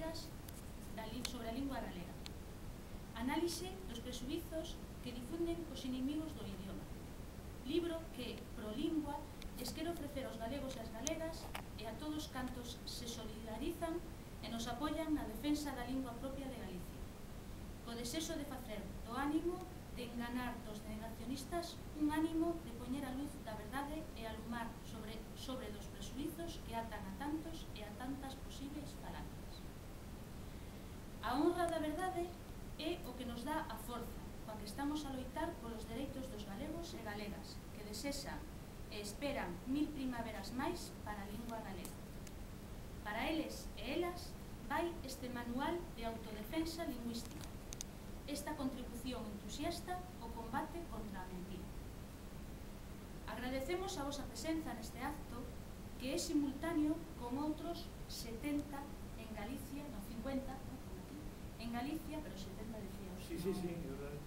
galegas sobre a lingua galega. Análise dos presuizos que difunden os inimigos do idioma. Libro que, pro lingua, lles quero ofrecer aos galegos e as galegas e a todos cantos se solidarizan e nos apoian na defensa da lingua propia de Galicia. Co desexo de facer do ánimo de enganar dos negacionistas un ánimo de poñer a luz da verdade e alumar sobre dos presuizos que atan a tantos e a tantas posibles falantes. A honra da verdade é o que nos dá a forza cando estamos a loitar polos dereitos dos galegos e galegas que desexan e esperan 1000 primaveras máis para a lingua galega. Para eles e elas vai este manual de autodefensa lingüística, esta contribución entusiasta ao combate contra a mentira. Agradecemos a vosa presenza neste acto que é simultáneo con outros 70 en Galicia, no 50, en Galicia, pero 70 decíamos. Sí, verdade.